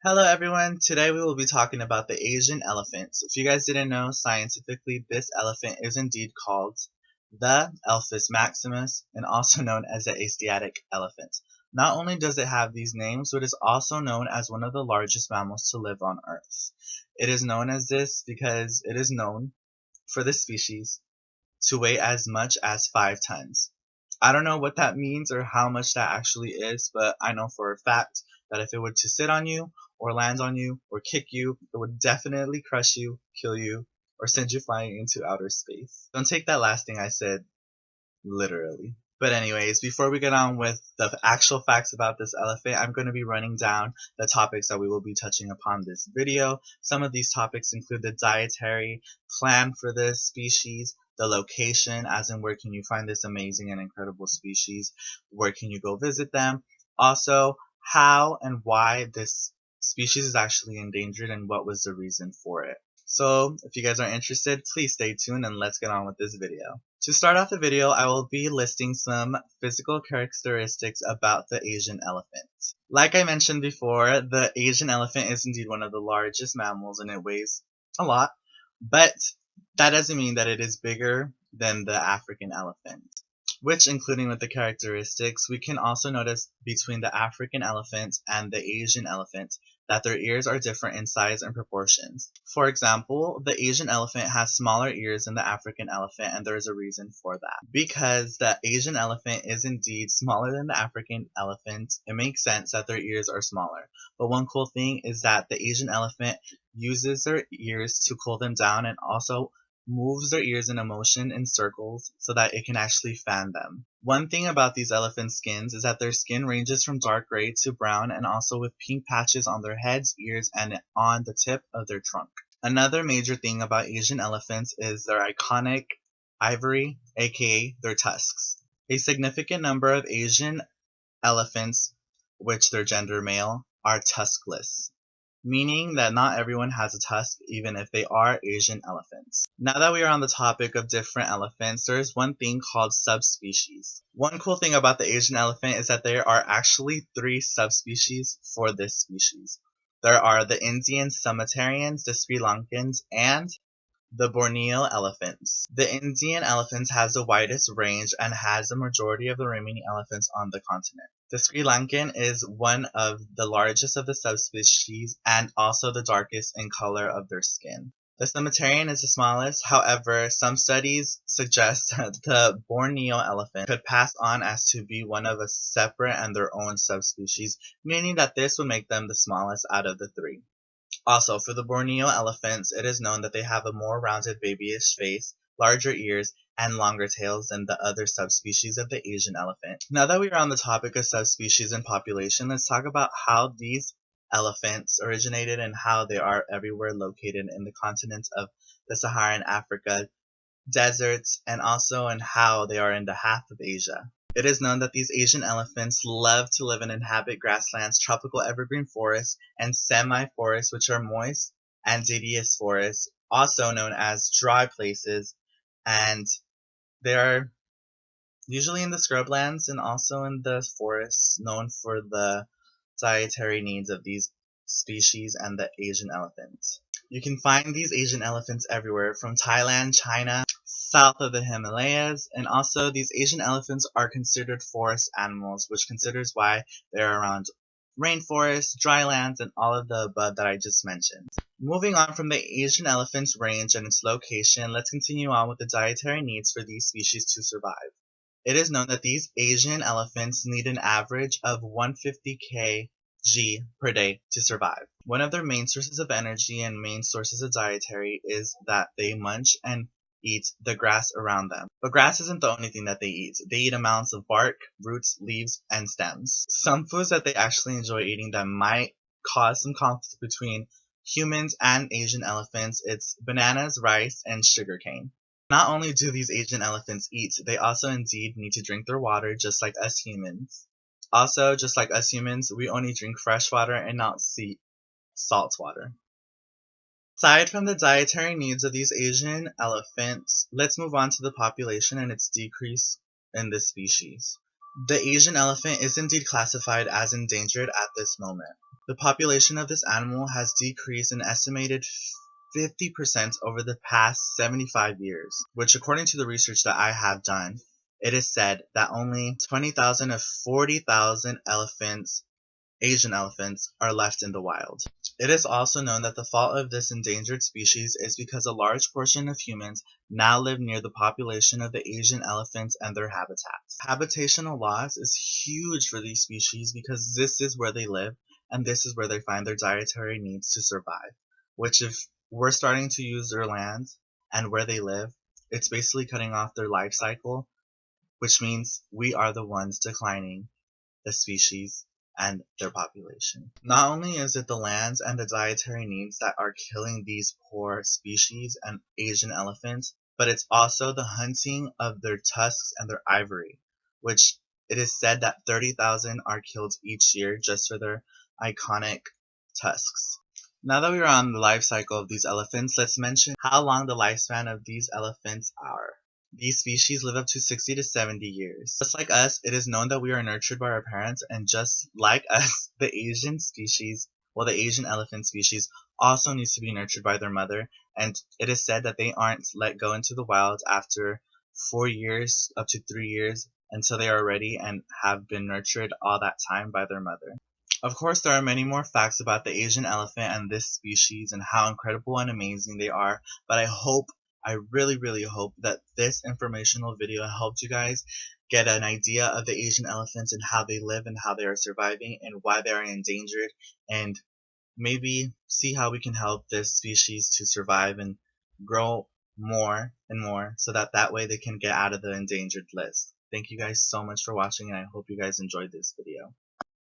Hello everyone, today we will be talking about the Asian elephant. If you guys didn't know, scientifically this elephant is indeed called the Elephas maximus and also known as the Asiatic elephant. Not only does it have these names, but it is also known as one of the largest mammals to live on Earth. It is known as this because it is known for this species to weigh as much as 5 tons. I don't know what that means or how much that actually is, but I know for a fact that if it were to sit on you or land on you or kick you, it would definitely crush you, kill you, or send you flying into outer space. Don't take that last thing I said literally. But anyways, before we get on with the actual facts about this elephant, I'm going to be running down the topics that we will be touching upon this video. Some of these topics include the dietary plan for this species, the location, as in where can you find this amazing and incredible species, where can you go visit them, also how and why this species is actually endangered and what was the reason for it. So if you guys are interested, please stay tuned and let's get on with this video. To start off the video, I will be listing some physical characteristics about the Asian elephant. Like I mentioned before, the Asian elephant is indeed one of the largest mammals and it weighs a lot, but that doesn't mean that it is bigger than the African elephant. Which, including with the characteristics, we can also notice between the African elephant and the Asian elephant that their ears are different in size and proportions. For example, the Asian elephant has smaller ears than the African elephant, and there is a reason for that. Because the Asian elephant is indeed smaller than the African elephant, it makes sense that their ears are smaller. But one cool thing is that the Asian elephant uses their ears to cool them down and also moves their ears in a motion in circles so that it can actually fan them. One thing about these elephant skins is that their skin ranges from dark gray to brown and also with pink patches on their heads, ears, and on the tip of their trunk. Another major thing about Asian elephants is their iconic ivory, aka their tusks. A significant number of Asian elephants, which their gender male, are tuskless, meaning that not everyone has a tusk even if they are Asian elephants. Now that we are on the topic of different elephants, there is one thing called subspecies. One cool thing about the Asian elephant is that there are actually 3 subspecies for this species. There are the Indian Sumerians, the Sri Lankans, and the Borneo elephants. The Indian elephant has the widest range and has the majority of the remaining elephants on the continent. The Sri Lankan is one of the largest of the subspecies and also the darkest in color of their skin. The Sumerian is the smallest, however, some studies suggest that the Borneo elephant could pass on as to be one of a separate and their own subspecies, meaning that this would make them the smallest out of the 3. Also, for the Borneo elephants, it is known that they have a more rounded babyish face, larger ears, and longer tails than the other subspecies of the Asian elephant. Now that we are on the topic of subspecies and population, let's talk about how these elephants originated and how they are everywhere located in the continents of the Saharan Africa, deserts, and also in how they are in the half of Asia. It is known that these Asian elephants love to live and inhabit grasslands, tropical evergreen forests, and semi-forests which are moist, and deciduous forests, also known as dry places, and they are usually in the scrublands and also in the forests known for the dietary needs of these species and the Asian elephant. You can find these Asian elephants everywhere from Thailand, China, south of the Himalayas, and also these Asian elephants are considered forest animals, which considers why they're around rainforests, drylands, and all of the above that I just mentioned. Moving on from the Asian elephant's range and its location, let's continue on with the dietary needs for these species to survive. It is known that these Asian elephants need an average of 150 kg per day to survive. One of their main sources of energy and main sources of dietary is that they munch and eat the grass around them. But grass isn't the only thing that they eat. They eat amounts of bark, roots, leaves, and stems. Some foods that they actually enjoy eating that might cause some conflict between humans and Asian elephants, it's bananas, rice, and sugarcane. Not only do these Asian elephants eat, they also indeed need to drink their water just like us humans. Also, just like us humans, we only drink fresh water and not salt water. Aside from the dietary needs of these Asian elephants, let's move on to the population and its decrease in this species. The Asian elephant is indeed classified as endangered at this moment. The population of this animal has decreased an estimated 50% over the past 75 years, which according to the research that I have done, it is said that only 20,000 of 40,000 elephants, Asian elephants, are left in the wild. It is also known that the fault of this endangered species is because a large portion of humans now live near the population of the Asian elephants and their habitats. Habitational loss is huge for these species because this is where they live and this is where they find their dietary needs to survive, which if we're starting to use their land and where they live, it's basically cutting off their life cycle, which means we are the ones declining the species and their population. Not only is it the lands and the dietary needs that are killing these poor species and Asian elephants, but it's also the hunting of their tusks and their ivory, which it is said that 30,000 are killed each year just for their iconic tusks. Now that we are on the life cycle of these elephants, let's mention how long the lifespan of these elephants are. These species live up to 60 to 70 years. Just like us, it is known that we are nurtured by our parents, and just like us, the Asian elephant species also needs to be nurtured by their mother, and it is said that they aren't let go into the wild after 4 years, up to 3 years, until they are ready and have been nurtured all that time by their mother. Of course, there are many more facts about the Asian elephant and this species and how incredible and amazing they are, but I really hope that this informational video helped you guys get an idea of the Asian elephants and how they live and how they are surviving and why they are endangered, and maybe see how we can help this species to survive and grow more and more so that way they can get out of the endangered list. Thank you guys so much for watching, and I hope you guys enjoyed this video.